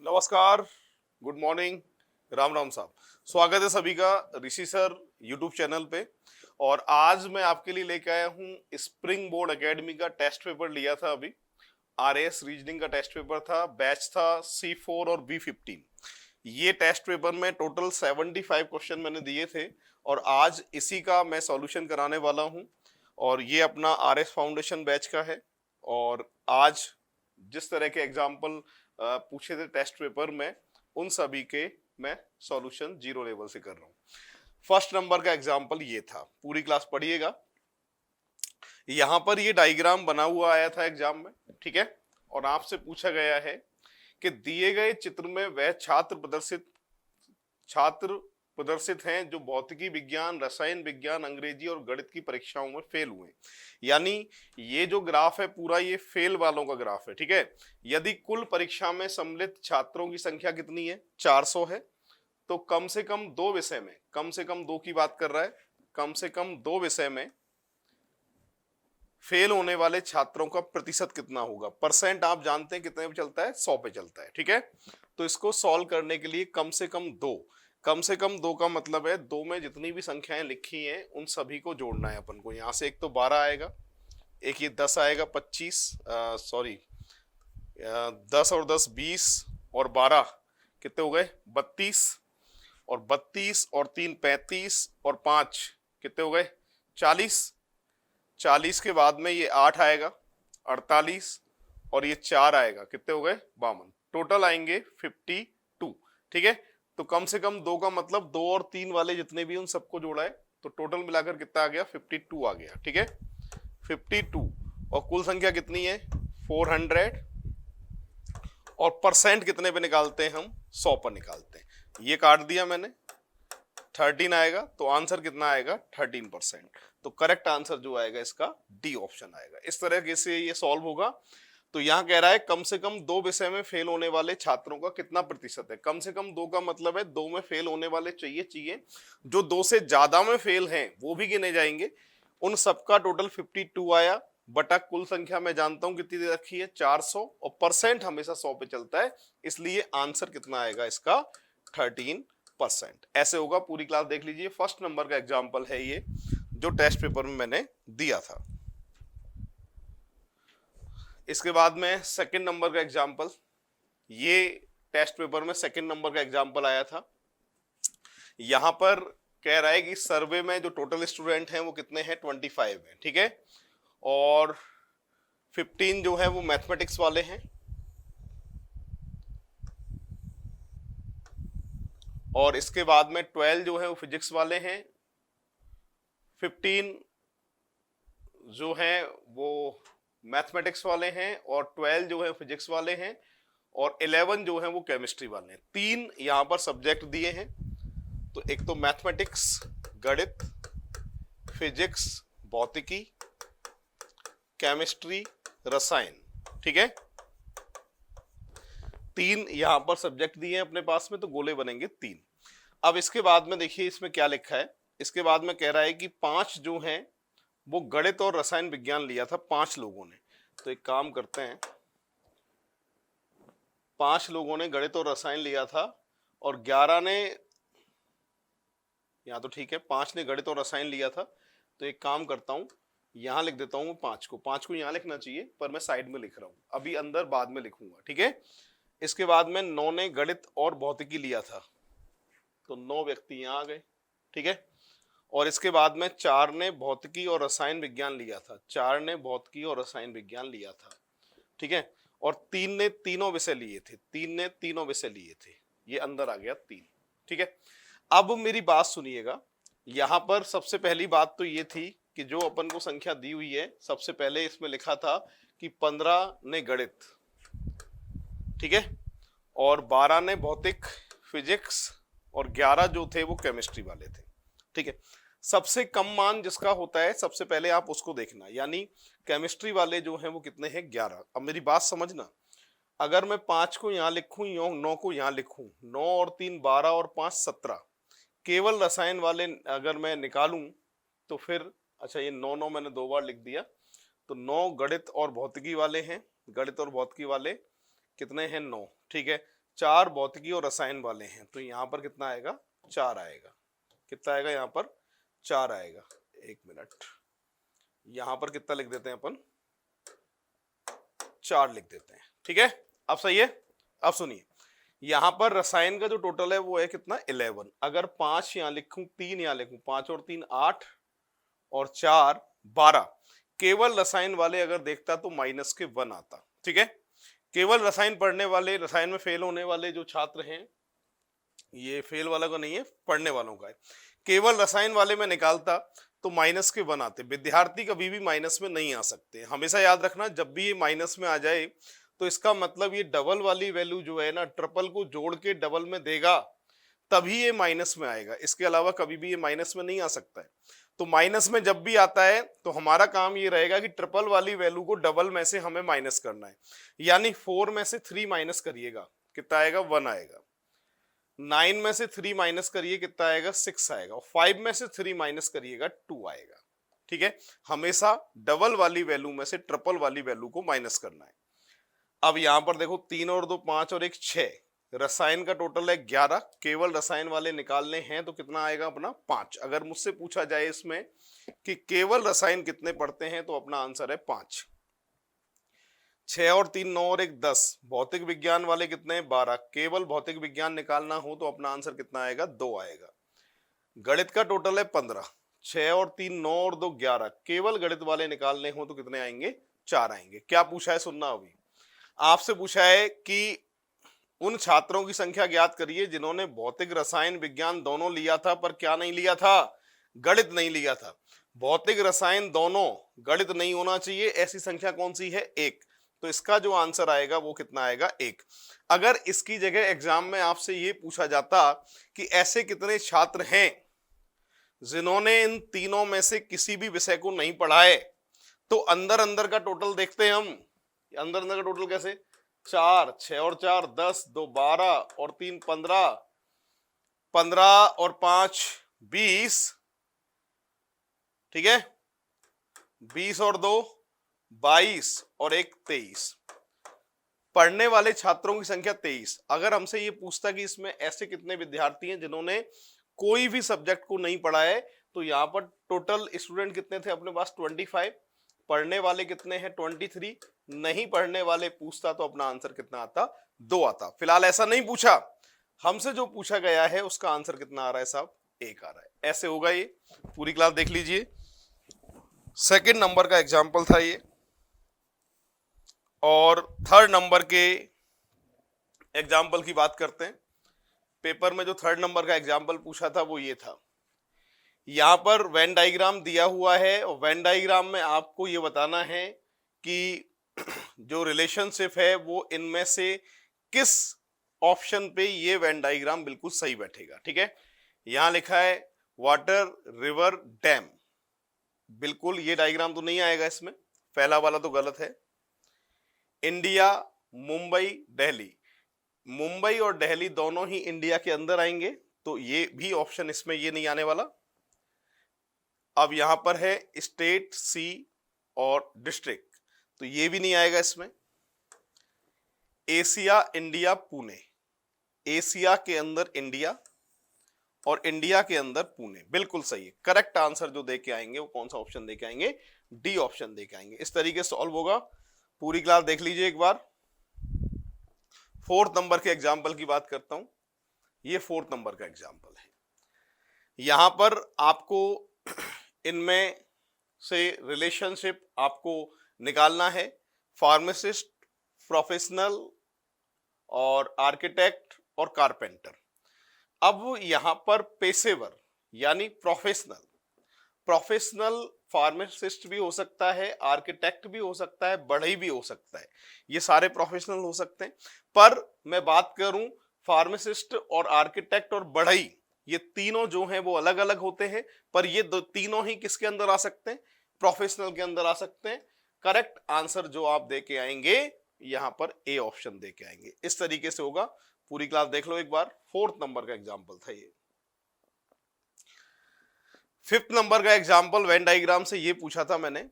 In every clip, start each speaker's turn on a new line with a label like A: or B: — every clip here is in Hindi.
A: नमस्कार, गुड मॉर्निंग, राम राम साहब। स्वागत है सभी का ऋषि सर यूट्यूब चैनल पे। और आज मैं आपके लिए लेके आया हूँ स्प्रिंग बोर्ड एकेडमी का टेस्ट पेपर लिया था अभी। आरएस रीजनिंग का टेस्ट पेपर था, बैच था C4 और B15। ये टेस्ट पेपर में टोटल 75 क्वेश्चन मैंने दिए थे और आज इसी का मैं सॉल्यूशन कराने वाला हूँ। और ये अपना आरएस फाउंडेशन बैच का है। और आज जिस तरह के एग्जाम्पल पूछे थे टेस्ट पेपर में, उन सभी के मैं सॉल्यूशन जीरो लेवल से कर रहा हूँ। फर्स्ट नंबर का एग्जाम्पल ये था, पूरी क्लास पढ़िएगा। यहां पर ये डायग्राम बना हुआ आया था एग्जाम में, ठीक है। और आपसे पूछा गया है कि दिए गए चित्र में वह छात्र प्रदर्शित हैं जो भौतिकी विज्ञान, रसायन विज्ञान, अंग्रेजी और गणित की परीक्षाओं में फेल हुए। यानी ये जो ग्राफ है पूरा, ये फेल वालों का ग्राफ है, ठीक है। यदि कुल परीक्षा में सम्मिलित छात्रों की संख्या कितनी है, 400 है, तो कम से कम दो विषय में, कम से कम दो की बात कर रहा है, कम से कम दो विषय में फेल होने वाले छात्रों का प्रतिशत कितना होगा। परसेंट आप जानते हैं कितने पे चलता है, 100 पे चलता है, ठीक है। तो इसको सॉल्व करने के लिए कम से कम दो, कम से कम दो का मतलब है दो में जितनी भी संख्याएं लिखी हैं उन सभी को जोड़ना है अपन को। यहां से एक तो 12 आएगा, एक ये 10 आएगा, 25 सॉरी 10 और 10 20 और 12 कितने हो गए, 32। और 32 और 3 35 और 5 कितने हो गए, 40। 40 के बाद में ये 8 आएगा, 48। और ये 4 आएगा, कितने हो गए, 52। टोटल आएंगे 52, ठीक है। तो कम से कम दो का मतलब दो और तीन वाले जितने भी उन सबको जोड़ा है, तो टोटल मिलाकर कितना आ गया, 52 आ गया, ठीक है। 52। और कुल संख्या कितनी है, 400। और परसेंट कितने पे निकालते हैं हम, 100 पर निकालते हैं। ये काट दिया मैंने, 13 आएगा, तो आंसर कितना आएगा, 13%। तो करेक्ट आंसर जो आएगा इसका डी ऑप्शन आएगा। इस तरह से ये सॉल्व होगा। तो यहां कह रहा है कम से कम दो विषय में फेल होने वाले छात्रों का कितना प्रतिशत है। कम से कम दो का मतलब है दो में फेल होने वाले चाहिए। जो दो से ज्यादा में फेल हैं वो भी गिने जाएंगे। उन सबका टोटल 52 आया, बटा कुल संख्या मैं जानता हूं कितनी दे रखी है, 400। और परसेंट हमेशा 100 पे चलता है, इसलिए आंसर कितना आएगा इसका, 13%। ऐसे होगा। पूरी क्लास देख लीजिए। फर्स्ट नंबर का एग्जाम्पल है ये, जो टेस्ट पेपर में मैंने दिया था। इसके बाद में सेकंड नंबर का एग्जाम्पल, ये टेस्ट पेपर में सेकंड नंबर का एग्जाम्पल आया था। यहां पर कह रहा है कि सर्वे में जो टोटल स्टूडेंट हैं वो कितने हैं, 25 हैं, ठीक है। और 15 जो है वो मैथमेटिक्स वाले हैं, और इसके बाद में 12 जो है वो फिजिक्स वाले हैं, 15 जो है वो मैथमेटिक्स वाले हैं, और 12 जो है फिजिक्स वाले हैं, और 11 जो है वो केमिस्ट्री वाले हैं। तीन यहां पर सब्जेक्ट दिए हैं। तो एक तो मैथमेटिक्स, गणित, फिजिक्स, भौतिकी, केमिस्ट्री, रसायन, ठीक है। तीन यहां पर सब्जेक्ट दिए हैं अपने पास में, तो गोले बनेंगे तीन। अब इसके बाद में देखिए इसमें क्या लिखा है। इसके बाद में कह रहा है कि 5 जो हैं वो गणित और रसायन विज्ञान लिया था, 5 लोगों ने। तो एक काम करते हैं, 5 लोगों ने गणित और रसायन लिया था और 11 ने, यहाँ तो ठीक है, 5 ने गणित और रसायन लिया था। तो एक काम करता हूं, यहां लिख देता हूं 5 को, 5 को यहां लिखना चाहिए पर मैं साइड में लिख रहा हूं, अभी अंदर बाद में लिखूंगा, ठीक है। इसके बाद में 9 ने गणित और भौतिकी लिया था, तो 9 व्यक्ति यहां आ गए, ठीक है। और इसके बाद में 4 ने भौतिकी और रसायन विज्ञान लिया था, 4 ने भौतिकी और रसायन विज्ञान लिया था, ठीक है। और 3 ने तीनों विषय लिए थे, 3 ने तीनों विषय लिए थे, ये अंदर आ गया 3, ठीक है। अब मेरी बात सुनिएगा। यहां पर सबसे पहली बात तो ये थी कि जो अपन को संख्या दी हुई है, सबसे पहले इसमें लिखा था कि 15 ने गणित, ठीक है, और 12 ने भौतिक, फिजिक्स, और 11 जो थे वो केमिस्ट्री वाले थे, ठीक है। सबसे कम मान जिसका होता है सबसे पहले आप उसको देखना, यानी केमिस्ट्री वाले जो हैं वो कितने हैं, 11। अब मेरी बात समझना, अगर मैं 5 को यहां लिखूं, 9 को यहां लिखूं, 9 और 3 12 और 5 17, केवल रसायन वाले अगर मैं निकालूं तो फिर, अच्छा ये 9 9 मैंने 2 बार लिख दिया, तो 9 गणित और भौतिकी वाले हैं, गणित और भौतिकी वाले कितने हैं, 9, ठीक है। 4 भौतिकी और रसायन वाले हैं, तो यहां पर कितना आएगा, 4 आएगा। कितना आएगा यहाँ पर, 4 आएगा। एक मिनट, यहां पर कितना लिख देते हैं अपन, 4 लिख देते हैं, ठीक है। अब सही है। अब सुनिए, यहां पर रसायन का जो टोटल है वो है कितना, 11। अगर 5 यहां लिखूं, 3 यहां लिखूं, 5 और 3 8 और 4 12, केवल रसायन वाले अगर देखता तो माइनस के 1 आता, ठीक है। केवल रसायन पढ़ने वाले, रसायन में फेल होने वाले जो छात्र हैं, ये फेल वाला का नहीं है, पढ़ने वालों का है, केवल रसायन वाले में निकालता तो माइनस के 1 आते। विद्यार्थी कभी भी माइनस में नहीं आ सकते, हमेशा याद रखना। जब भी ये माइनस में आ जाए तो इसका मतलब ये डबल वाली वैल्यू जो है ना, ट्रिपल को जोड़ के डबल में देगा तभी ये माइनस में आएगा, इसके अलावा कभी भी ये माइनस में नहीं आ सकता है। तो माइनस में जब भी आता है तो हमारा काम ये रहेगा कि ट्रिपल वाली वैल्यू को डबल में से हमें माइनस करना है। यानी 4 में से 3 माइनस करिएगा, कितना आएगा, 1 आएगा। 9 में से 3 माइनस करिए, कितना आएगा, 6 आएगा। 5 में से 3 माइनस करिएगा, 2 आएगा, ठीक है। हमेशा डबल वाली वैल्यू में से ट्रिपल वाली वैल्यू को माइनस करना है। अब यहां पर देखो, 3 और 2 5 और 1 6, रसायन का टोटल है 11, केवल रसायन वाले निकालने हैं तो कितना आएगा अपना, 5। अगर मुझसे पूछा जाए इसमें कि केवल रसायन कितने पढ़ते हैं तो अपना आंसर है 5। 6 और 3 9 और 1 10, भौतिक विज्ञान वाले कितने हैं, 12, केवल भौतिक विज्ञान निकालना हो तो अपना आंसर कितना आएगा, 2 आएगा। गणित का टोटल है 15, 6 और 3 9 और 2 11, केवल गणित वाले निकालने हो तो कितने आएंगे, 4 आएंगे। क्या पूछा है, सुनना। अभी आपसे पूछा है कि उन छात्रों की संख्या ज्ञात करिए जिन्होंने भौतिक रसायन विज्ञान दोनों लिया था पर क्या नहीं लिया था, गणित नहीं लिया था। भौतिक रसायन दोनों, गणित नहीं होना चाहिए, ऐसी संख्या कौन सी है, 1। तो इसका जो आंसर आएगा वो कितना आएगा, 1। अगर इसकी जगह एग्जाम में आपसे ये पूछा जाता कि ऐसे कितने छात्र हैं जिन्होंने इन तीनों में से किसी भी विषय को नहीं पढ़ा है, तो अंदर अंदर का टोटल देखते हैं हम। अंदर अंदर का टोटल कैसे, 4, 6 और 4 10, 2 12 और 3 15, 15 और 5 20, ठीक है, 20 और 2 22 और 1 23। पढ़ने वाले छात्रों की संख्या 23। अगर हमसे ये पूछता कि इसमें ऐसे कितने विद्यार्थी हैं जिन्होंने कोई भी सब्जेक्ट को नहीं पढ़ा है, तो यहां पर टोटल स्टूडेंट कितने थे अपने पास, 25। पढ़ने वाले कितने हैं, 23। नहीं पढ़ने वाले पूछता तो अपना आंसर कितना आता, 2 आता। फिलहाल ऐसा नहीं पूछा, हमसे जो पूछा गया है उसका आंसर कितना आ रहा है साहब, 1 आ रहा है। ऐसे होगा ये, पूरी क्लास देख लीजिए। सेकंड नंबर का एग्जाम्पल था ये, और थर्ड नंबर के एग्जाम्पल की बात करते हैं। पेपर में जो थर्ड नंबर का एग्जाम्पल पूछा था वो ये था। यहां पर वेन डायग्राम दिया हुआ है और वेन डायग्राम में आपको ये बताना है कि जो रिलेशनशिप है वो इनमें से किस ऑप्शन पे ये वेन डायग्राम बिल्कुल सही बैठेगा, ठीक है। यहां लिखा है वाटर, रिवर, डैम, बिल्कुल ये डायग्राम तो नहीं आएगा इसमें, पहला वाला तो गलत है। इंडिया, मुंबई, दिल्ली, मुंबई और दिल्ली दोनों ही इंडिया के अंदर आएंगे, तो ये भी ऑप्शन इसमें ये नहीं आने वाला। अब यहां पर है स्टेट, सी और डिस्ट्रिक्ट, तो ये भी नहीं आएगा इसमें। एशिया, इंडिया, पुणे, एशिया के अंदर इंडिया और इंडिया के अंदर पुणे, बिल्कुल सही है। करेक्ट आंसर जो देके आएंगे वो कौन सा ऑप्शन देके आएंगे, डी ऑप्शन देके आएंगे। इस तरीके से सॉल्व होगा। पूरी क्लास देख लीजिए एक बार। फोर्थ नंबर के एग्जाम्पल की बात करता हूं। ये फोर्थ नंबर का एग्जाम्पल है। यहां पर आपको इनमें से रिलेशनशिप आपको निकालना है, फार्मासिस्ट, प्रोफेशनल और आर्किटेक्ट और कारपेंटर। अब यहां पर पेशेवर यानी प्रोफेशनल, प्रोफेशनल फार्मासिस्ट भी हो सकता है, आर्किटेक्ट भी हो सकता है, बढ़ई भी हो सकता है, ये सारे प्रोफेशनल हो सकते हैं। पर मैं बात करूं फार्मासिस्ट और आर्किटेक्ट और बढ़ई, ये तीनों जो हैं वो अलग अलग होते हैं, पर ये तीनों ही किसके अंदर आ सकते हैं, प्रोफेशनल के अंदर आ सकते हैं। करेक्ट आंसर जो आप दे के आएंगे यहां पर ए ऑप्शन दे के आएंगे। इस तरीके से होगा। पूरी क्लास देख लो एक बार। फोर्थ नंबर का एग्जाम्पल था ये। फिफ्थ नंबर का एग्जाम्पल वेन डायग्राम से ये पूछा था मैंने।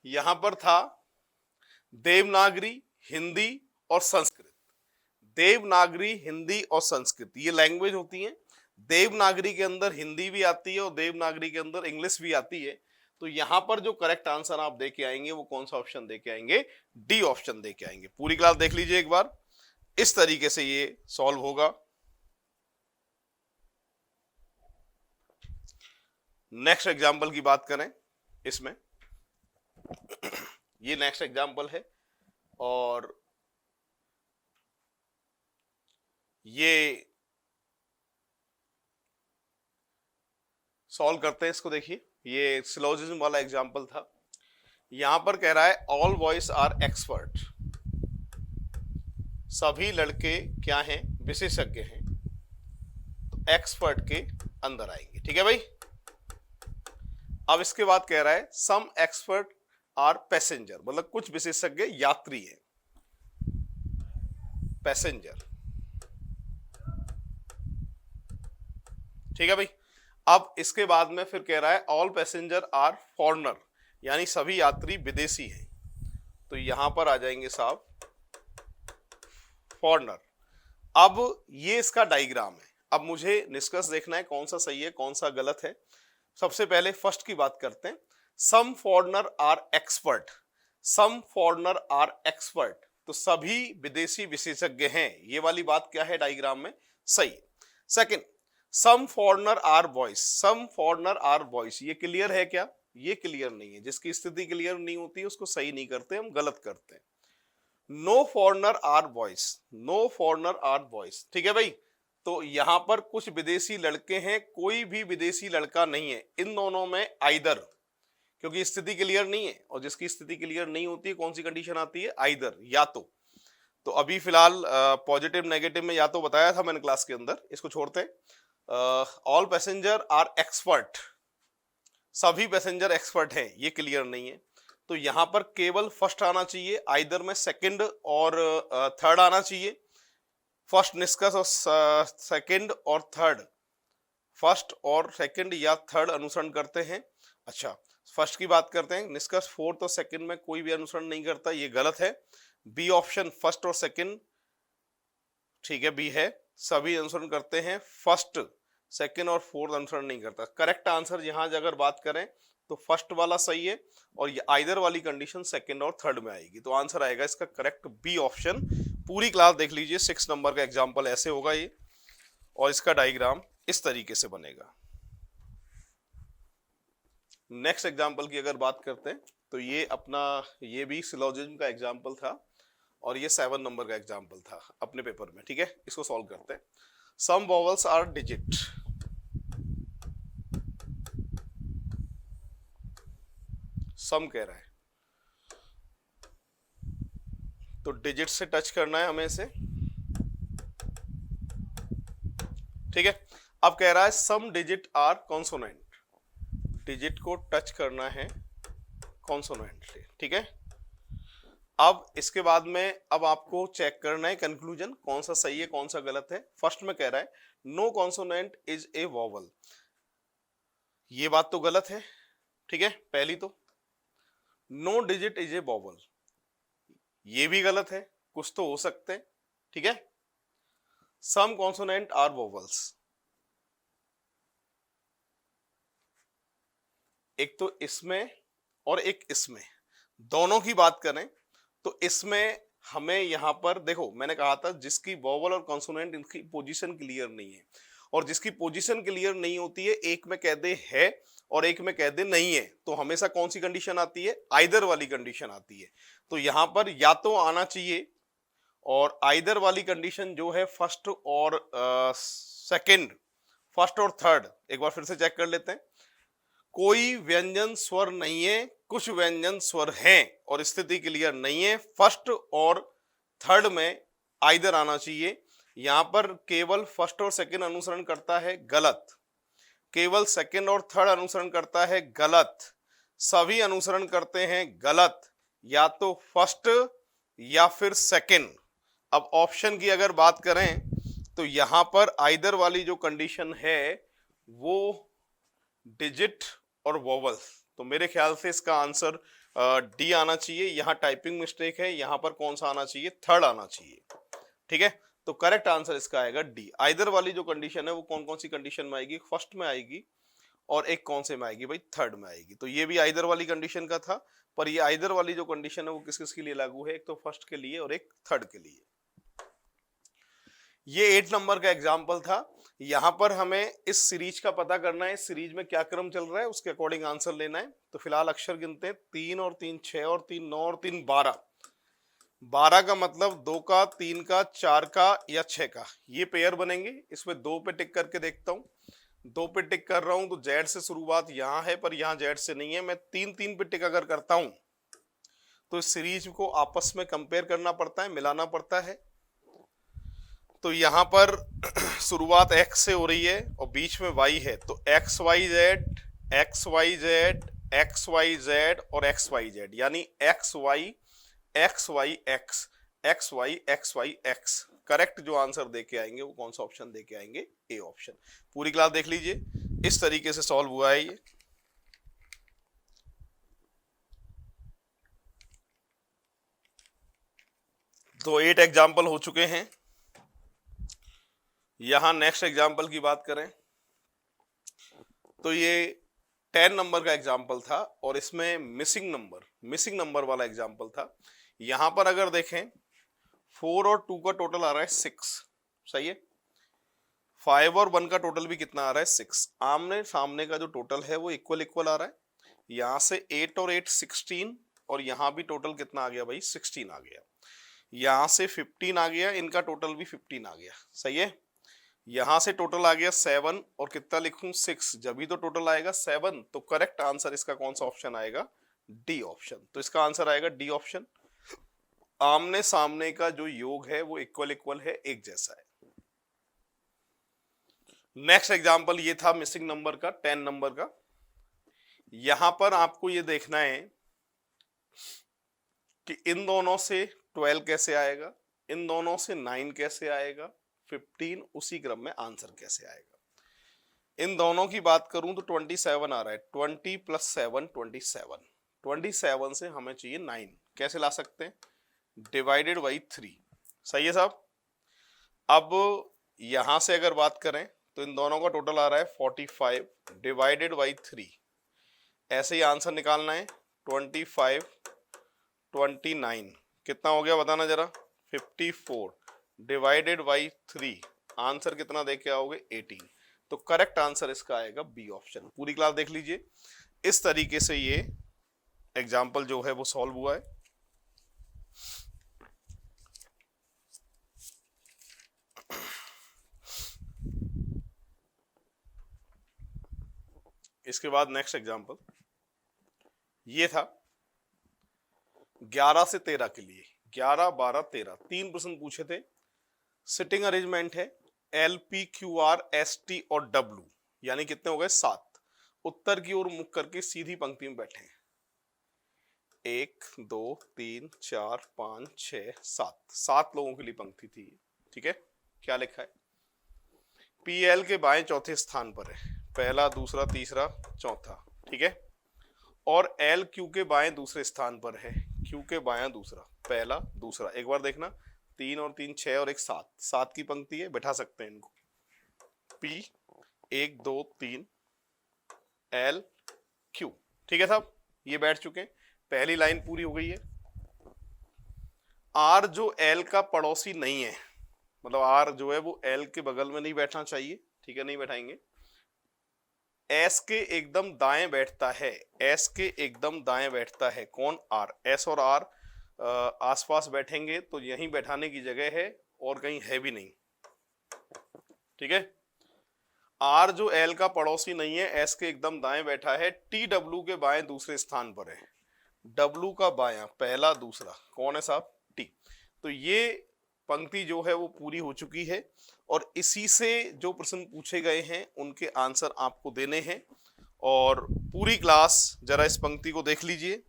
A: यहां पर था देवनागरी, हिंदी और संस्कृत। देवनागरी, हिंदी और संस्कृत ये लैंग्वेज होती हैं। देवनागरी के अंदर हिंदी भी आती है और देवनागरी के अंदर इंग्लिश भी आती है। तो यहां पर जो करेक्ट आंसर आप दे के आएंगे वो कौन सा ऑप्शन दे के आएंगे? डी ऑप्शन दे के आएंगे। पूरी क्लास देख लीजिए एक बार, इस तरीके से ये सॉल्व होगा। नेक्स्ट एग्जाम्पल की बात करें इसमें, ये नेक्स्ट एग्जाम्पल है और ये सॉल्व करते हैं इसको। देखिए ये सिलोजिज्म वाला एग्जाम्पल था। यहां पर कह रहा है ऑल बॉयज आर एक्सपर्ट, सभी लड़के क्या हैं? विशेषज्ञ हैं। तो एक्सपर्ट के अंदर आएंगे, ठीक है भाई। अब इसके बाद कह रहा है सम एक्सपर्ट आर पैसेंजर, मतलब कुछ विशेषज्ञ यात्री हैं, पैसेंजर, ठीक है भाई। अब इसके बाद में फिर कह रहा है ऑल पैसेंजर आर फॉरेनर, यानी सभी यात्री विदेशी हैं। तो यहां पर आ जाएंगे साहब फॉरेनर। अब ये इसका डायग्राम है। अब मुझे निष्कर्ष देखना है कौन सा सही है कौन सा गलत है। सबसे पहले फर्स्ट की बात करते हैं। Some foreigner are expert, some foreigner are expert, तो सभी विदेशी विशेषज्ञ हैं। ये वाली बात क्या है डायग्राम में? सही। Second, some foreigner are boys, some foreigner are boys, ये क्लियर है क्या? ये क्लियर नहीं है। जिसकी स्थिति क्लियर नहीं होती है उसको सही नहीं करते, हम गलत करते हैं। No foreigner are boys, no foreigner are boys, ठीक है भाई। तो यहां पर कुछ विदेशी लड़के हैं, कोई भी विदेशी लड़का नहीं है। इन दोनों में आइदर, क्योंकि स्थिति क्लियर नहीं है और जिसकी स्थिति क्लियर नहीं होती है कौन सी कंडीशन आती है? आइदर, या तो अभी फिलहाल पॉजिटिव नेगेटिव में या तो बताया था मैंने क्लास के अंदर, इसको छोड़ते हैं। ऑल पैसेंजर आर एक्सपर्ट, सभी पैसेंजर एक्सपर्ट हैं, ये क्लियर नहीं है। तो यहां पर केवल फर्स्ट आना चाहिए, आइदर में सेकंड और थर्ड आना चाहिए। फर्स्ट निष्कर्ष और सेकंड और थर्ड, फर्स्ट और सेकंड या थर्ड अनुसरण करते हैं। अच्छा, फर्स्ट की बात करते हैं। निष्कर्ष फोर्थ और सेकंड में कोई भी अनुसरण नहीं करता, ये गलत है। बी ऑप्शन फर्स्ट और सेकंड, ठीक है, बी है। सभी अनुसरण करते हैं, फर्स्ट सेकंड और फोर्थ अनुसरण नहीं करता। करेक्ट आंसर यहां अगर बात करें तो फर्स्ट वाला सही है और ये आइदर वाली कंडीशन सेकंड और थर्ड में आएगी। तो आंसर आएगा इसका करेक्ट बी ऑप्शन। पूरी क्लास देख लीजिए, 6 नंबर का एग्जाम्पल ऐसे होगा ये, और इसका डायग्राम इस तरीके से बनेगा। नेक्स्ट एग्जाम्पल की अगर बात करते हैं तो ये अपना, ये भी सिलोजिज्म का एग्जाम्पल था और ये 7 नंबर का एग्जाम्पल था अपने पेपर में, ठीक है। इसको सॉल्व करते हैं। सम वॉवल्स आर डिजिट, सम कह रहा है तो डिजिट से टच करना है हमें इसे, ठीक है। अब कह रहा है सम डिजिट आर कॉन्सोनेंट, डिजिट को टच करना है कॉन्सोनेंट से, ठीक है। अब इसके बाद में अब आपको चेक करना है कंक्लूजन कौन सा सही है कौन सा गलत है। फर्स्ट में कह रहा है no consonant is a vowel, ये बात तो गलत है, ठीक है। पहली तो no digit is a vowel, ये भी गलत है, कुछ तो हो सकते हैं, ठीक है। सम कॉन्सोनेंट आर वॉवल्स, एक तो इसमें और एक इसमें, दोनों की बात करें तो इसमें हमें यहां पर देखो, मैंने कहा था जिसकी वॉवल और कॉन्सोनेंट इनकी पोजीशन क्लियर नहीं है, और जिसकी पोजीशन क्लियर नहीं होती है, एक में कह दे है और एक में कह दे नहीं है, तो हमेशा कौन सी कंडीशन आती है? आइदर वाली कंडीशन आती है। तो यहां पर या तो आना चाहिए, और आइदर वाली कंडीशन जो है फर्स्ट और सेकंड, फर्स्ट और थर्ड, एक बार फिर से चेक कर लेते हैं। कोई व्यंजन स्वर नहीं है, कुछ व्यंजन स्वर हैं और स्थिति क्लियर नहीं है। फर्स्ट और थर्ड में आइदर आना चाहिए। यहां पर केवल फर्स्ट और सेकंड अनुसरण करता है, गलत। केवल सेकंड और थर्ड अनुसरण करता है, गलत। सभी अनुसरण करते हैं, गलत। या तो फर्स्ट या फिर सेकंड। अब ऑप्शन की अगर बात करें तो यहां पर आइदर वाली जो कंडीशन है वो डिजिट और वोवल, तो मेरे ख्याल से इसका आंसर डी आना चाहिए। यहां टाइपिंग मिस्टेक है, यहां पर कौन सा आना चाहिए? थर्ड आना चाहिए, ठीक है। तो करेक्ट आंसर इसका आएगा डी। आइदर वाली जो कंडीशन है वो कौन कौन सी कंडीशन में आएगी, फर्स्ट में आएगी और एक कौन से में आएगी भाई, थर्ड में आएगी। तो ये भी आइदर वाली कंडीशन का था, पर ये आइदर वाली जो कंडीशन है वो किस किस के लिए लागू है, एक तो फर्स्ट के लिए और एक थर्ड के लिए। ये 8 नंबर का एग्जाम्पल था। यहां पर हमें इस सीरीज का पता करना है, इस सीरीज में क्या क्रम चल रहा है उसके अकॉर्डिंग आंसर लेना है। तो फिलहाल अक्षर गिनते हैं, 3 और 3 6 और 3 9 और 3 12। 12 का मतलब 2 का, 3 का, 4 का या 6 का, ये पेयर बनेंगे। इसमें 2 पे टिक करके देखता हूँ, 2 पे टिक कर रहा हूं तो जेड से शुरुआत यहाँ है, पर यहाँ जेड से नहीं है। मैं 3 पे टिक अगर करता हूं तो इस सीरीज को आपस में कंपेयर करना पड़ता है, मिलाना पड़ता है। तो यहाँ पर शुरुआत x से हो रही है और बीच में y है, तो x y z x y z x y z और एक्स वाई जेड, यानी x y x y x x y x y x. Correct जो आंसर दे के आएंगे वो कौन सा ऑप्शन दे के आएंगे, ए ऑप्शन। पूरी क्लास देख लीजिए, इस तरीके से सॉल्व हुआ है ये। तो 8 एग्जाम्पल हो चुके हैं। यहां नेक्स्ट एग्जाम्पल की बात करें तो ये 10 नंबर का एग्जाम्पल था और इसमें मिसिंग नंबर वाला एग्जाम्पल था। यहां पर अगर देखें 4 और 2 का टोटल आ रहा है 6, सही है। 5 और 1 का टोटल भी कितना आ रहा है, 6। आमने सामने का जो टोटल है वो इक्वल आ रहा है। यहां से 8 और 8 16 और यहां भी टोटल कितना आ गया भाई, 16 आ गया। यहां से 15 आ गया, इनका टोटल भी 15 आ गया, सही है। यहां से टोटल आ गया 7 और कितना लिखूं, 6, जब भी तो टोटल आएगा 7। तो करेक्ट आंसर इसका कौन सा ऑप्शन आएगा, डी ऑप्शन। तो इसका आंसर आएगा डी ऑप्शन। आमने सामने का जो योग है वो इक्वल है, एक जैसा है। नेक्स्ट एग्जांपल ये था मिसिंग नंबर का, 10 नंबर का। यहां पर आपको ये देखना है कि इन दोनों से 12 कैसे आएगा, इन दोनों से 9 कैसे आएगा, 15 उसी क्रम में आंसर कैसे आएगा। इन दोनों की बात करूं तो 27 आ रहा है, 20 + 7 27। 27 से हमें चाहिए 9, कैसे ला सकते हैं, डिवाइडेड बाई 3, सही है साहब। अब यहां से अगर बात करें तो इन दोनों का टोटल आ रहा है 45 डिवाइडेड बाई 3। ऐसे ही आंसर निकालना है, 25 29 कितना हो गया बताना जरा, 54 डिवाइडेड बाई 3। आंसर कितना दे के आओगे, 18। तो करेक्ट आंसर इसका आएगा बी ऑप्शन। पूरी क्लास देख लीजिए, इस तरीके से ये एग्जाम्पल जो है वो सॉल्व हुआ है। इसके बाद नेक्स्ट एग्जाम्पल ये था 11 से 13 के लिए। 11 12 13 तीन प्रश्न पूछे थे। सिटिंग अरेंजमेंट है LPQRST और W, यानी कितने हो गए, 7। उत्तर की ओर मुख करके सीधी पंक्ति में बैठे हैं। 1 2 3 4 5 6 7, 7 लोगों के लिए पंक्ति थी, ठीक है। क्या लिखा है, PL के बाएं चौथे स्थान पर है, पहला दूसरा तीसरा चौथा, ठीक है। और LQ के बाएं दूसरे स्थान पर है, Q के बायां दूसरा, पहला दूसरा। एक बार देखना, 3 और 3 6 और एक 7, 7 की पंक्ति है, बैठा सकते हैं इनको। P 1 2 3 L Q, ठीक है साहब, ये बैठ चुके हैं। पहली लाइन पूरी हो गई है। R जो L का पड़ोसी नहीं है, मतलब R जो है वो L के बगल में नहीं बैठना चाहिए, ठीक है, नहीं बैठाएंगे। S के एकदम दाएं बैठता है, S के एकदम दाएं बैठता है, कौन, R। S और R आसपास बैठेंगे तो यहीं बैठाने की जगह है और कहीं है भी नहीं, ठीक है। R जो L का पड़ोसी नहीं है, S के एकदम दाएं बैठा है, T W के बाएं दूसरे स्थान पर है, W का बायां पहला दूसरा, कौन है साहब, T। तो ये पंक्ति जो है वो पूरी हो चुकी है और इसी से जो प्रश्न पूछे गए हैं उनके आंसर आपको देने हैं। और पूरी क्लास जरा इस पंक्ति को देख लीजिए,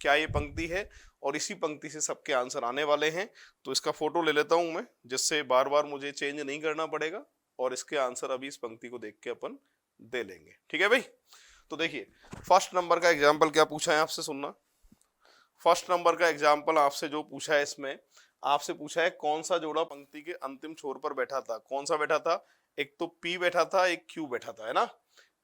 A: क्या ये पंक्ति है और इसी पंक्ति से सबके आंसर आने वाले हैं। तो इसका फोटो ले लेता हूं मैं, जिससे बार बार मुझे चेंज नहीं करना पड़ेगा और इसके आंसर अभी इस पंक्ति को देख के अपन दे लेंगे, ठीक है भाई। तो देखिए फर्स्ट नंबर का एग्जाम्पल क्या पूछा है आपसे, सुनना। फर्स्ट नंबर का एग्जाम्पल आपसे जो पूछा है इसमें आपसे पूछा है कौन सा जोड़ा पंक्ति के अंतिम छोर पर बैठा था, कौन सा बैठा था, एक तो P बैठा था, एक Q बैठा था, है ना,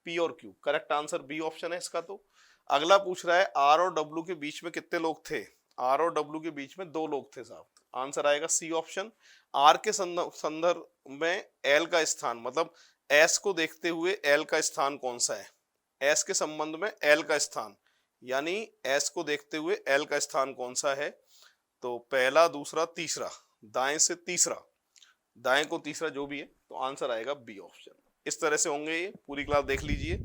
A: P और Q, correct answer B option है इसका। तो अगला पूछ रहा है R और W के बीच में कितने लोग थे, R और W के बीच में 2 लोग थे साहब, आंसर आएगा सी ऑप्शन। R के संदर्भ में L का स्थान, मतलब S को देखते हुए L का स्थान कौन सा है, S के संबंध में L का स्थान, यानी S को देखते हुए L का स्थान कौन सा है, तो पहला, दूसरा, तीसरा, दाएं से तीसरा, दाएं को तीसरा जो भी है, तो आंसर आएगा बी ऑप्शन। इस तरह से होंगे ये, पूरी क्लास देख लीजिए।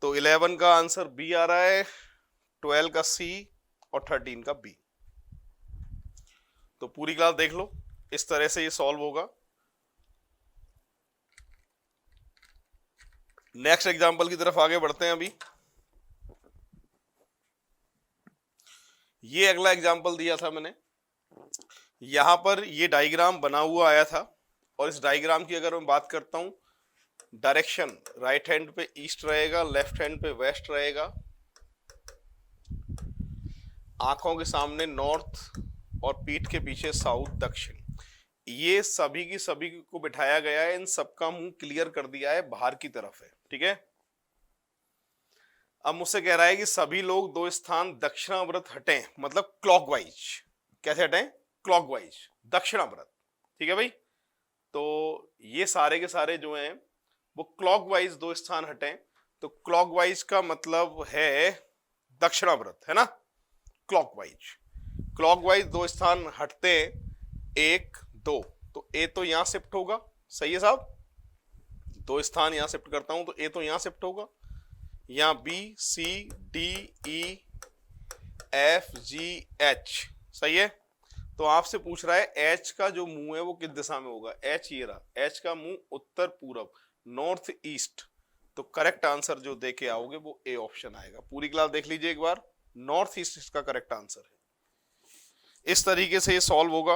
A: तो 11 का आंसर बी आ रहा है, 12 का सी और 13 का बी। तो पूरी क्लास देख लो, इस तरह से ये सॉल्व होगा। नेक्स्ट एग्जांपल की तरफ आगे बढ़ते हैं। अभी ये अगला एग्जांपल दिया था मैंने, यहां पर ये डायग्राम बना हुआ आया था, और इस डायग्राम की अगर मैं बात करता हूं, डायरेक्शन राइट हैंड पे ईस्ट रहेगा, लेफ्ट हैंड पे वेस्ट रहेगा, आंखों के सामने नॉर्थ और पीठ के पीछे साउथ दक्षिण, ये सभी की सभी को बिठाया गया है, इन सबका मुंह क्लियर कर दिया है, बाहर की तरफ है, ठीक है। अब मुझसे कह रहा है कि सभी लोग 2 स्थान दक्षिणावर्त हटें, मतलब क्लॉकवाइज, कैसे हटें, क्लॉकवाइज, दक्षिणावर्त, ठीक है भाई। तो ये सारे के सारे जो हैं वो क्लॉकवाइज 2 स्थान हटें, तो क्लॉकवाइज का मतलब है दक्षिणावर्त, है ना, क्लॉकवाइज, क्लॉकवाइज 2 स्थान हटते, 1 2, तो ए तो यहां शिफ्ट होगा, सही है साहब, 2 स्थान यहां शिफ्ट करता हूं तो ए तो यहां शिफ्ट होगा, यहां B C D E F G H, सही है। तो आपसे पूछ रहा है एच का जो मुंह है वो किस दिशा में होगा, एच ये रहा, एच का मुंह उत्तर पूरब, नॉर्थ ईस्ट, तो करेक्ट आंसर जो दे के आओगे वो ए ऑप्शन आएगा। पूरी क्लास देख लीजिए एक बार, नॉर्थ ईस्ट इसका करेक्ट आंसर है। इस तरीके से ये सॉल्व होगा।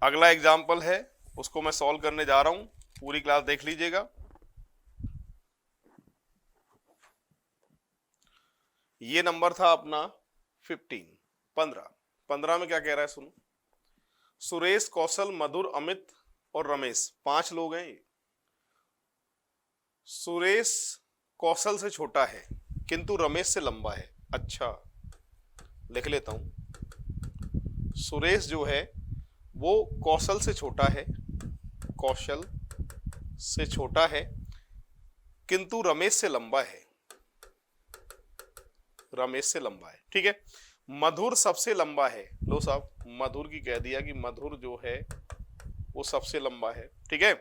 A: अगला एग्जाम्पल है, उसको मैं सॉल्व करने जा रहा हूं, पूरी क्लास देख लीजिएगा। ये नंबर था अपना 15 में क्या कह रहा है सुनो, सुरेश, कौशल, मधुर, अमित और रमेश, 5 लोग हैं ये। सुरेश कौशल से छोटा है किंतु रमेश से लंबा है, अच्छा लिख लेता हूं, सुरेश जो है वो कौशल से छोटा है, कौशल से छोटा है किंतु रमेश से लंबा है, रमेश से लंबा है, ठीक है। मधुर सबसे लंबा है, लो साहब मधुर की कह दिया कि मधुर जो है वो सबसे लंबा है, ठीक है।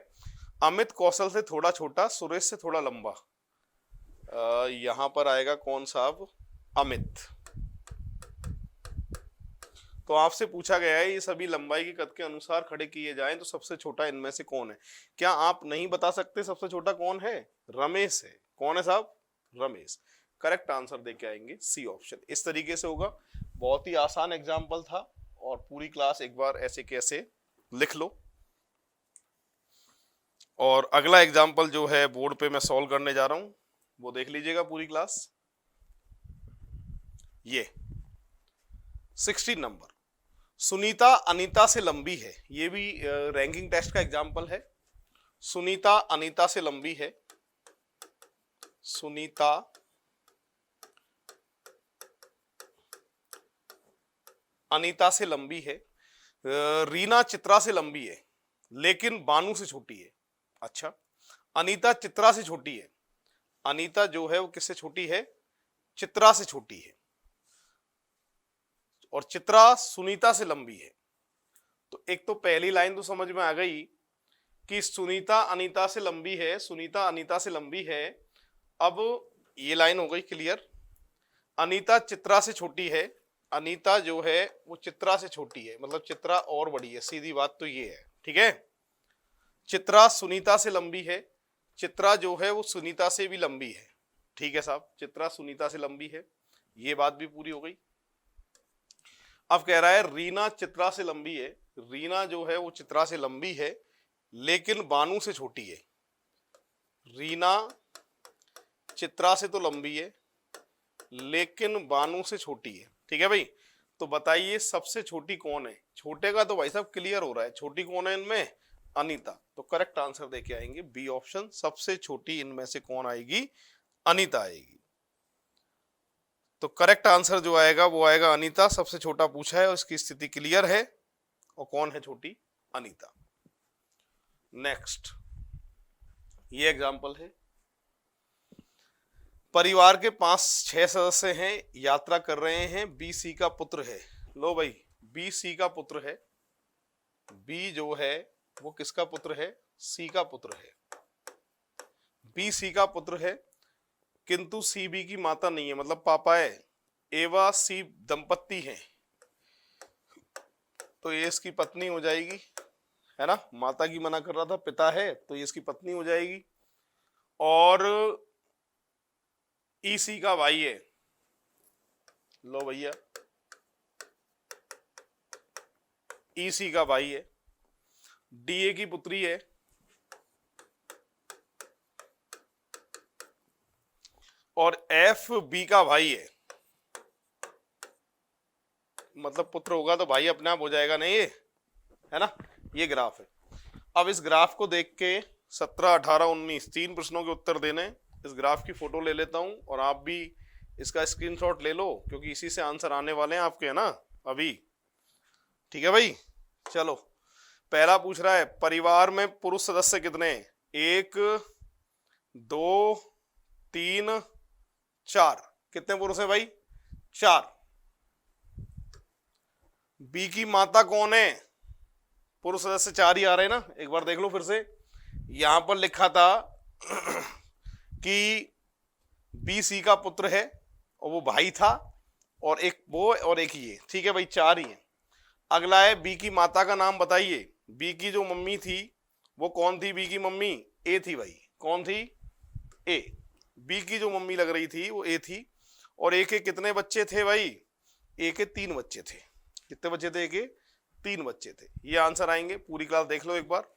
A: अमित कौशल से थोड़ा छोटा, सुरेश से थोड़ा लंबा, यहां पर आएगा कौन साहब, अमित। तो आपसे पूछा गया है ये सभी लंबाई के कद के अनुसार खड़े किए जाएं तो सबसे छोटा इनमें से कौन है। क्या आप नहीं बता सकते सबसे छोटा कौन है, रमेश है, कौन है साहब, रमेश, करेक्ट आंसर देके आएंगे सी ऑप्शन। इस तरीके से होगा, बहुत ही आसान एग्जाम्पल था, और पूरी क्लास एक बार ऐसे कैसे लिख लो। और अगला एग्जाम्पल जो है बोर्ड पे मैं सॉल्व करने जा रहा हूं, वो देख लीजिएगा पूरी क्लास। ये 16 नंबर, सुनीता अनीता से लंबी है, ये भी रैंकिंग टेस्ट का एग्जाम्पल है। सुनीता अनीता से लंबी है, सुनीता अनीता से लंबी है, रीना चित्रा से लंबी है लेकिन बानू से छोटी है, अच्छा अनीता चित्रा से छोटी है, अनीता जो है वो किससे छोटी है, चित्रा से छोटी है, और चित्रा सुनीता से लंबी है। तो एक तो पहली लाइन तो समझ में आ गई कि सुनीता अनीता से लंबी है, सुनीता अनीता से लंबी है। अब ये लाइन हो गई क्लियर, अनीता चित्रा से छोटी है, अनीता जो है वो चित्रा से छोटी है, मतलब चित्रा और बड़ी है, सीधी बात तो ये है, ठीक है। चित्रा सुनीता से लंबी है, चित्रा जो है वो सुनीता से भी लंबी है, ठीक है साहब, चित्रा सुनीता से लंबी है, ये बात भी पूरी हो गई। अब कह रहा है रीना चित्रा से लंबी है, रीना जो है वो चित्रा से लंबी है लेकिन बानू से छोटी है, रीना चित्रा से तो लंबी है लेकिन बानू से छोटी है, ठीक है भाई। तो बताइए सबसे छोटी कौन है? छोटे का तो भाई साहब क्लियर हो रहा है, छोटी कौन है इनमें? अनीता। तो करेक्ट आंसर देके आएंगे बी ऑप्शन, सबसे छोटी इनमें से कौन आएगी? अनीता आएगी। तो करेक्ट आंसर जो आएगा वो आएगा अनीता, सबसे छोटा पूछा है, उसकी स्थिति क्लियर है। और कौन है छोटी? अनीता। नेक्स्ट ये एग्जांपल है, परिवार के 5-6 सदस्य हैं, यात्रा कर रहे हैं, बी सी का पुत्र है। लो भाई, बी सी का पुत्र है, बी जो है वो किसका पुत्र है? सी का पुत्र है। बी सी का पुत्र है किंतु सी बी की माता नहीं है, मतलब पापा है, एवा सी दंपत्ति हैं, तो ये इसकी पत्नी हो जाएगी, है ना? माता की मना कर रहा था, पिता है तो ये इसकी पत्नी हो जाएगी। और ईसी का भाई है, लो भैया ईसी का भाई है, डीए की पुत्री है, और एफ बी का भाई है, मतलब पुत्र होगा तो भाई अपने आप हो जाएगा ना, ये है ना? ये ग्राफ है। अब इस ग्राफ को देख के 17, 18, 19 तीन प्रश्नों के उत्तर देने। इस ग्राफ की फोटो ले लेता हूं और आप भी इसका स्क्रीनशॉट ले लो, क्योंकि इसी से आंसर आने वाले हैं आपके, है ना? अभी ठीक है भाई। चलो पहला पूछ रहा है, परिवार में पुरुष सदस्य कितने हैं? 1, 2, 3, 4। कितने पुरुष है भाई? 4। बी की माता कौन है? पुरुष सदस्य 4 ही आ रहे हैं ना, एक बार देख लो फिर से। यहां पर लिखा था कि बी सी का पुत्र है और वो भाई था, और एक वो और एक ये, ठीक है भाई, 4 ही है। अगला है बी की माता का नाम बताइए। बी की जो मम्मी थी वो कौन थी? बी की मम्मी ए थी भाई। कौन थी? ए। बी की जो मम्मी लग रही थी वो ए थी। और ए के कितने बच्चे थे भाई? ए के 3 बच्चे थे। कितने बच्चे थे? ए के 3 बच्चे थे। ये आंसर आएंगे, पूरी क्लास देख लो एक बार।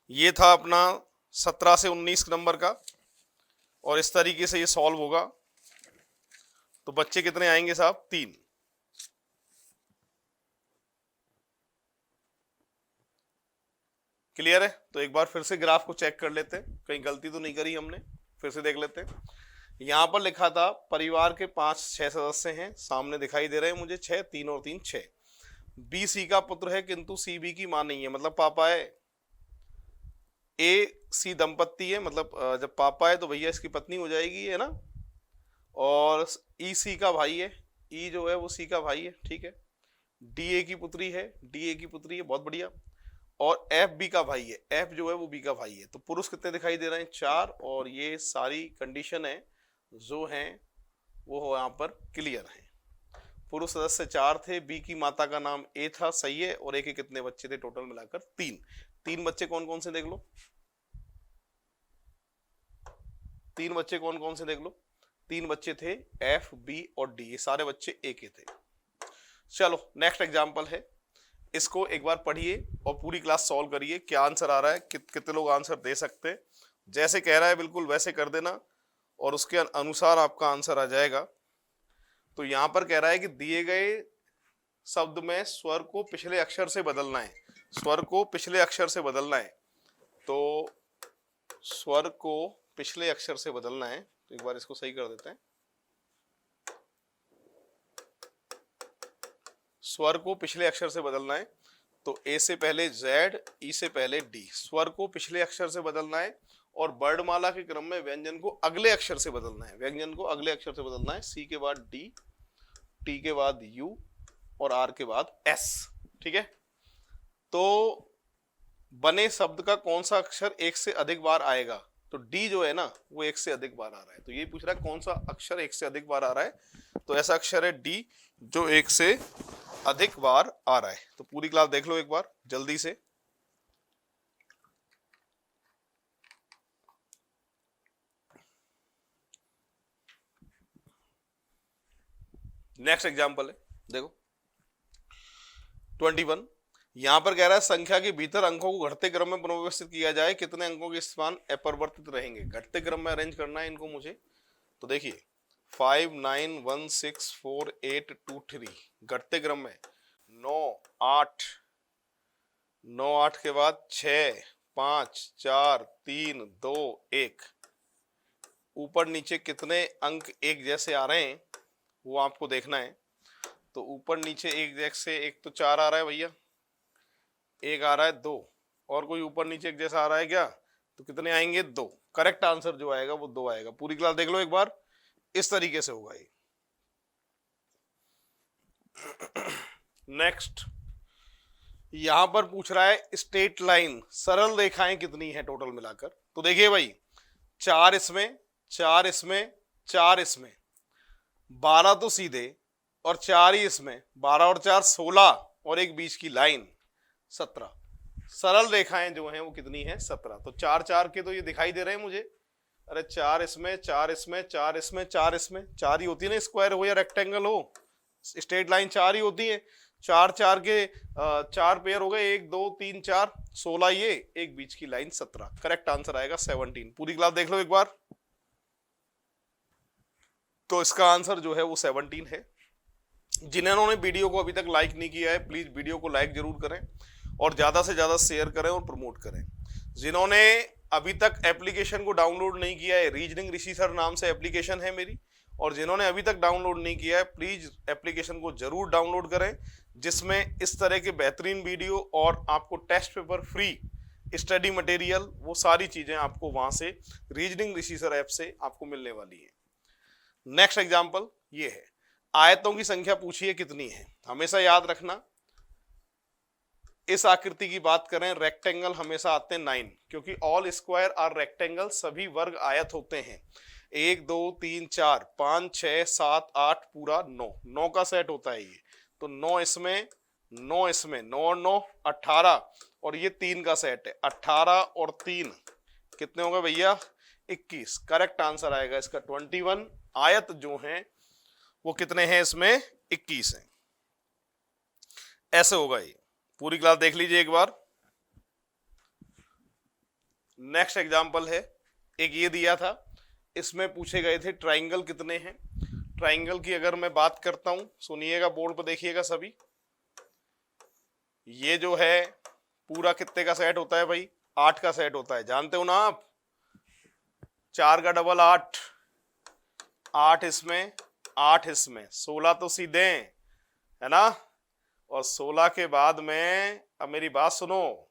A: ये था अपना 17 से 19 नंबर का, और इस तरीके से ये सॉल्व होगा। तो बच्चे कितने आएंगे साहब? 3। क्लियर है? तो एक बार फिर से ग्राफ को चेक कर लेते हैं, कहीं गलती तो नहीं करी हमने, फिर से देख लेते हैं। यहां पर लिखा था परिवार के 5-6 सदस्य हैं, सामने दिखाई दे रहे हैं मुझे 6, 3 और 3 6। बी सी का पुत्र है किंतु सी बी की मां नहीं है, मतलब पापा है। ए सी दंपत्ति है, मतलब जब पापा है तो भैया इसकी पत्नी हो जाएगी, है ना? और ई सी का भाई है, ई जो है वो सी का भाई है, ठीक है। डी ए की पुत्री है, डी ए की पुत्री है, बहुत बढ़िया। और एफ बी का भाई है, एफ जो है वो बी का भाई है। तो पुरुष कितने दिखाई दे रहे हैं? 4। और ये सारी कंडीशन है जो हैं वो यहाँ पर क्लियर है। पुरुष सदस्य 4 थे, बी की माता का नाम ए था, सही है। और ए के कितने बच्चे थे? टोटल मिलाकर 3। 3 बच्चे कौन कौन से देख लो? 3 बच्चे कौन कौन से देख लो? 3 बच्चे थे, एफ बी और डी, ये सारे बच्चे ए के थे। चलो नेक्स्ट एग्जाम्पल है, इसको एक बार पढ़िए और पूरी क्लास सॉल्व करिए। क्या आंसर आ रहा है, कितने लोग आंसर दे सकते हैं? जैसे कह रहा है बिल्कुल वैसे कर देना और उसके अनुसार आपका आंसर आ जाएगा। तो यहां पर कह रहा है कि दिए गए शब्द में स्वर को पिछले अक्षर से बदलना है। स्वर को पिछले अक्षर से बदलना है, तो स्वर को पिछले अक्षर से बदलना है। तो एक बार इसको सही कर देते हैं। स्वर को पिछले अक्षर से बदलना है, तो ए से पहले जेड, ई से पहले डी। स्वर को पिछले अक्षर से बदलना है और वर्णमाला के क्रम में व्यंजन को अगले अक्षर से बदलना है। व्यंजन को अगले अक्षर से बदलना है। सी के बाद डी, टी के बाद यू और आर के बाद एस, ठीक है। तो बने शब्द का कौन सा अक्षर एक से अधिक बार आएगा? तो डी जो है ना वो एक से अधिक बार आ रहा है। तो ये पूछ रहा है कौन सा अक्षर एक से अधिक बार आ रहा है? तो ऐसा अक्षर है डी जो एक से अधिक बार आ रहा है। तो पूरी क्लास देख लो एक बार जल्दी से। नेक्स्ट एग्जांपल है, देखो 21। यहां पर कह रहा है संख्या के भीतर अंकों को घटते क्रम में पुनर्व्यवस्थित किया जाए, कितने अंकों के स्थान अपरिवर्तित रहेंगे? घटते क्रम में अरेंज करना है इनको मुझे। तो देखिए 59164823 घटते क्रम में 9 8 9 8 के बाद 6 5 4 3 2 1। ऊपर नीचे कितने अंक एक जैसे आ रहे हैं वो आपको देखना है। तो ऊपर नीचे एक जैसे, एक तो 4 आ रहा है भैया, एक आ रहा है 2, और कोई ऊपर नीचे एक जैसा आ रहा है क्या? तो कितने आएंगे? 2। करेक्ट आंसर जो आएगा वो 2 आएगा। पूरी क्लास देख लो एक बार, इस तरीके से होगा ये। नेक्स्ट यहां पर पूछ रहा है स्ट्रेट लाइन, सरल रेखाएं कितनी है टोटल मिलाकर। तो देखिए भाई, 4 इसमें, 4 इसमें, 4 इसमें, 12 तो सीधे और 4 ही इसमें, 12 और 4 16, और एक बीच की लाइन 17। सरल रेखाएं जो हैं वो कितनी है? 17। तो 4 4 के तो ये दिखाई दे रहे हैं मुझे। अरे 4 इसमें, 4 इसमें, 4 इसमें, 4 इसमें, 4 ही होती है ना, स्क्वायर हो या रेक्टेंगल हो, स्ट्रेट लाइन 4 ही होती है। 4 4 के 4 पेयर हो गए, 1 2 3 4, 16 ये, एक बीच की लाइन 17। करेक्ट आंसर आएगा 17। पूरी क्लास देख लो एक बार। तो इसका आंसर जो है वो 17 है। जिन्होंने वीडियो को अभी तक लाइक नहीं किया है प्लीज वीडियो को लाइक जरूर करें और ज्यादा से ज्यादा शेयर करें और प्रमोट करें। जिन्होंने अभी तक एप्लीकेशन को डाउनलोड नहीं किया है, रीजनिंग ऋषि सर नाम से एप्लीकेशन है मेरी, और जिन्होंने अभी तक डाउनलोड नहीं किया है प्लीज एप्लीकेशन को जरूर डाउनलोड करें, जिसमें इस तरह के बेहतरीन वीडियो और आपको test paper free, study material, वो सारी चीजें आपको वहां से रीजनिंग ऋषि सर ऐप से आपको मिलने वाली है। नेक्स्ट एग्जाम्पल ये है, आयतों की संख्या पूछिए कितनी है। हमेशा याद रखना, इस आकृति की बात करें, रेक्टेंगल हमेशा आते हैं 9, क्योंकि ऑल स्क्वायर आर रेक्टेंगल, सभी वर्ग आयत होते हैं। 1 2 3 4 5 6 7 8 पूरा 9, 9 का सेट होता है ये। तो 9 इसमें, 9 इसमें, 9 और 9 18, और ये 3 का सेट है। 18 और 3 कितने हो गए भैया? 21। करेक्ट आंसर आएगा इसका 21। आयत जो हैं वो कितने हैं इसमें? 21 हैं। ऐसे होगा ये। पूरी क्लास देख लीजिए एक बार। नेक्स्ट एग्जांपल है, एक ये दिया था, इसमें पूछे गए थे ट्राइंगल कितने हैं। ट्राइंगल की अगर मैं बात करता हूं, सुनिएगा, बोर्ड पर देखिएगा सभी। ये जो है पूरा कितने का सेट होता है भाई? 8 का सेट होता है, जानते हो ना आप। 4 का डबल 8, 8 इसमें, 8 इसमें, 16 तो सीधे है ना, और 16 के बाद में, अब मेरी बात सुनो,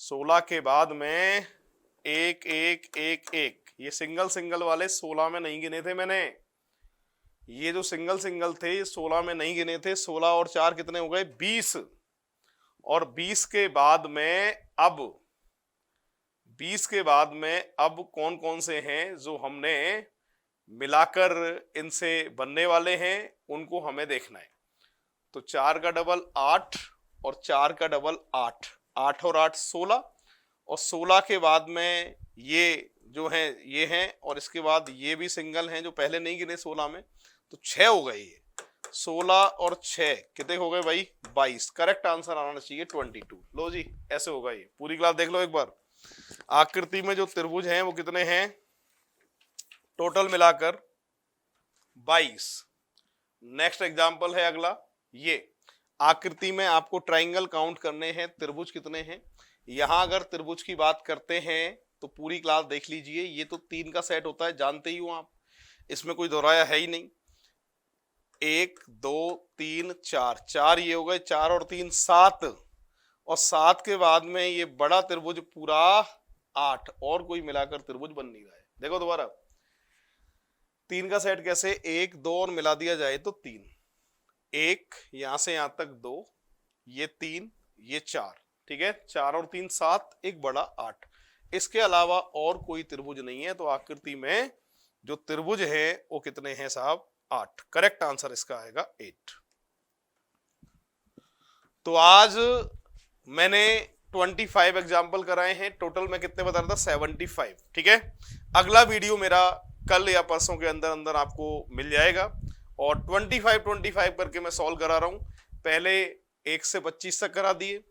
A: 16 के बाद में 1 1 1 1, ये सिंगल सिंगल वाले 16 में नहीं गिने थे मैंने। ये जो सिंगल सिंगल थे 16 में नहीं गिने थे। 16 और 4 कितने हो गए? 20। और 20 के बाद में अब 20 के बाद में अब कौन कौन से हैं जो हमने मिलाकर इनसे बनने वाले हैं, उनको हमें देखना है। तो 4 का डबल 8 और 4 का डबल 8, 8 और 8 16, और 16 के बाद में ये जो हैं ये हैं, और इसके बाद ये भी सिंगल हैं जो पहले नहीं गिने 16 में, तो 6 हो गए ये। 16 और 6 कितने हो गए भाई? 22। करेक्ट आंसर आना चाहिए 22। लो जी, ऐसे होगा ये। पूरी क्लास देख लो एक बार। आकृति में जो त्रिभुज हैं वो कितने हैं टोटल मिलाकर? 22। नेक्स्ट एग्जाम्पल है अगला, ये आकृति में आपको ट्राइंगल काउंट करने हैं, त्रिभुज कितने हैं। यहां अगर त्रिभुज की बात करते हैं तो पूरी क्लास देख लीजिए, ये तो 3 का सेट होता है, जानते ही हो आप, इसमें कोई दोहराया है ही नहीं। 1 2 3 4, 4 ये हो गए, 4 और 3 7, और 7 के बाद में ये बड़ा त्रिभुज पूरा 8, और कोई मिलाकर त्रिभुज बन नहीं रहा है। देखो दोबारा, 3 का सेट कैसे? 1 2 और मिला दिया जाए तो 3, 1 यहां से यहां तक 2, ये 3, ये 4, ठीक है। 4 और 3 7, एक बड़ा 8, इसके अलावा और कोई त्रिभुज नहीं है। तो आकृति में जो त्रिभुज है वो कितने हैं साहब? 8। करेक्ट आंसर इसका आएगा 8। तो आज मैंने 25 एग्जाम्पल कराए हैं, टोटल मैं कितने बता रहा था? 75, ठीक है। अगला वीडियो मेरा कल या परसों के अंदर अंदर आपको मिल जाएगा, और 25 करके मैं सॉल्व करा रहा हूं। पहले 1 से 25 तक करा दिए,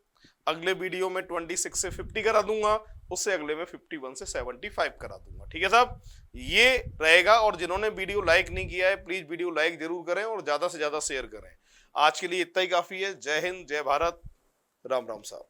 A: अगले वीडियो में 26 से 50 करा दूंगा, उससे अगले में 51 से 75 करा दूंगा। ठीक है साहब, ये रहेगा। और जिन्होंने वीडियो लाइक नहीं किया है प्लीज वीडियो लाइक जरूर करें और ज्यादा से ज्यादा शेयर करें। आज के लिए इतना ही काफी है। जय हिंद, जय भारत, राम राम साहब।